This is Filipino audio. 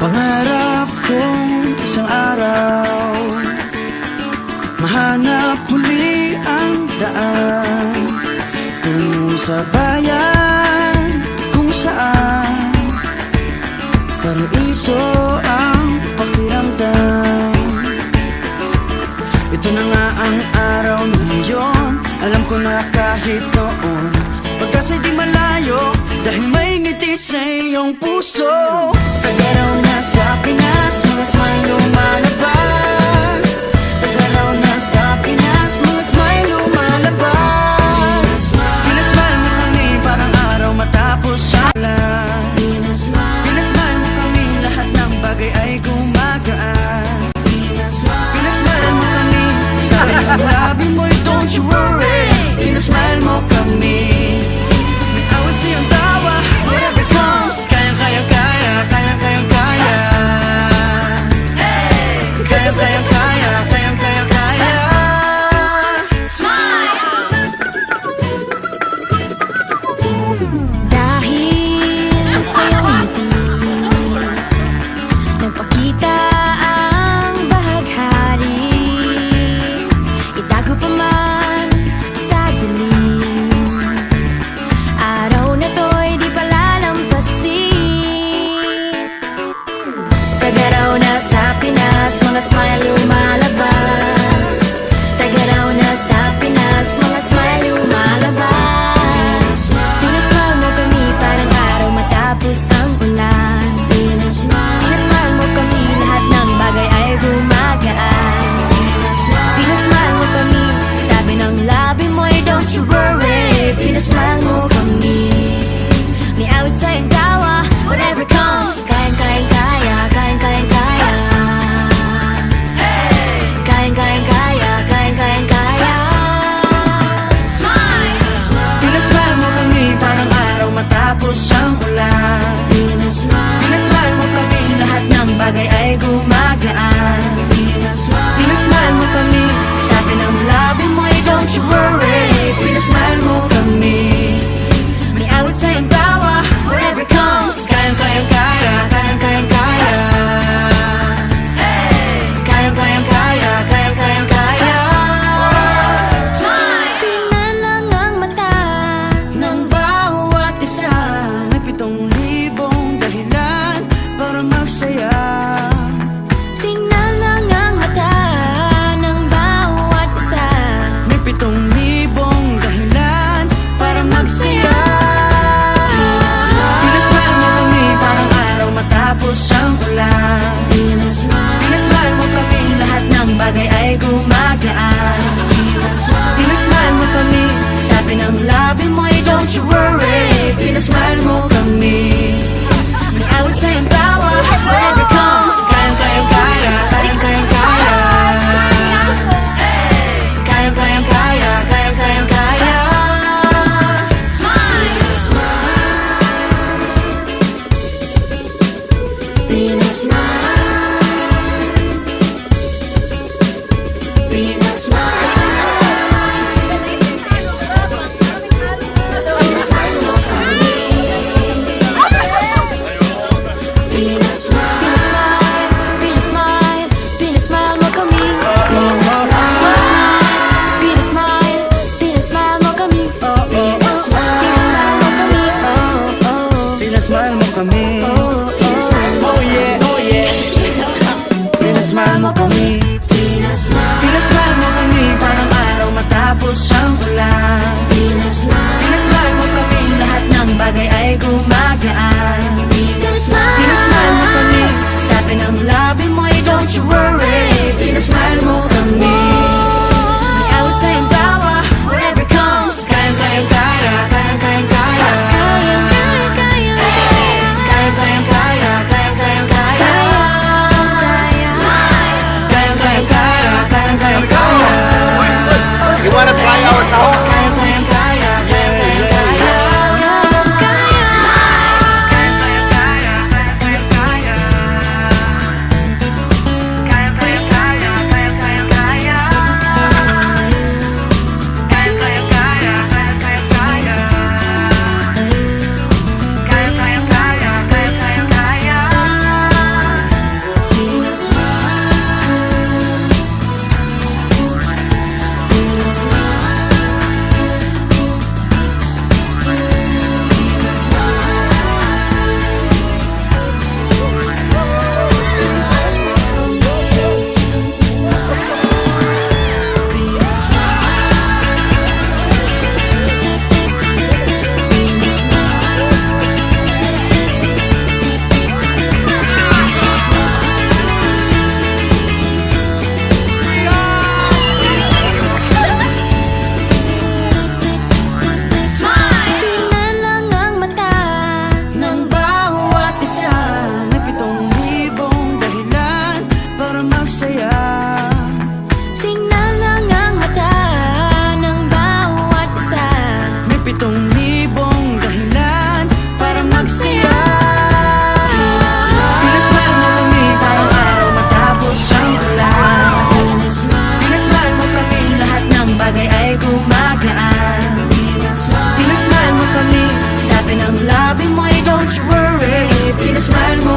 Pangarap kong isang araw mahanap muli ang daan tungo sa bayan kung saan paraiso ang pakiramdam. Ito na nga ang araw na yun. Alam ko na kahit noon pagkasa'y di malayo, dahil may ngiti sa iyong puso. Tagaraw na sa Pinas, mga smile lumalabas. Tagaraw na sa Pinas, mga smile lumalabas. Pinasmile mo kami parang araw matapos sa ulan. Pinasmile mo kami, lahat ng bagay ay gumagaan. Pinasmile mo kami, sabi ng labi mo'y don't you worry. Pinasmile mo kami, may awit sa'yong tawa, whatever comes. Kaya-kaya-kaya, kaya-kaya-kaya. Kaya-kaya-kaya, kaya-kaya-kaya. Smile! Dahil sa iyong ngiti, nagpakita ang bahaghari. Itago pa man sa dilim, araw na to'y di palalampasin. Tagaraw na sa Pinas, mga smile lumalabas. Tagaraw na sa Pinas, mga smile lumalabas. Pinasmile mo kami parang araw matapos ang ulan. Pinasmile mo kami, lahat ng bagay ay gumagaan. Pinasmile mo kami, sabi ng labi mo'y don't you worry. Pinasmile mo kami, may awit sa'yong tawa, whatever comes. Kayang-kayang-kaya, kayang-kayang-kaya. Kayang-kayang-kaya, kayang-kayang-kaya. Smile! Pinasmile mo kami parang araw matapos ang ulan. Pinasmile mo kami, lahat ng bagay ay gumagaan. Pinasmile mo kami, sabi ng labi mo'y don't you worry. Pinasmile mo kami, may awit sa'yong tawa, whatever comes. Kayang-kayang-kaya, kayang-kayang-kaya. Kayang-kayang-kaya, kayang-kayang-kaya. Smile! Tingnan lang ang mata ng bawat isa. May 7,000 dahilan para magsaya. Tingnan lang ang mata ng bawat isa. May 7,000 dahilan para magsaya. Pinasmile mo kami parang araw matapos ang ulan. Pinasmile mo kami, lahat ng bagay ay gumagaan. Pinasmile mo kami, sabi ng labi mo'y don't you worry. Pinasmile mo kami, may awit sa'yong tawa, whatever comes. Kayang-kayang-kaya, kayang-kayang-kaya. Kayang-kayang-kaya, kayang-kayang-kaya. Smile! Pinasmile mo kami. Pinasmile mo kami. Pinasmile mo kami. Pinasmile mo kami. Oh yeah, oh yeah. Pinasmile mo kami. Pinasmile mo kami parang araw matapos ang ulan. Pinasmile mo kami, lahat ng bagay ay gumagaan. Pinasmile mo kami, sabi ng labi mo'y don't you worry. Pinasmile mo kami, may awit sa'yong tawa, whatever comes. Kayang-kayang-kaya, kayang-kayang-kaya. Kayang-kayang-kaya, kayang-kayang-kaya. Kayang-kayang-kaya, kayang-kayang-kaya. You wanna try our sound? Kayang-kayang-kaya, kayang-kayang-kaya. don't you worry, pinasmile mo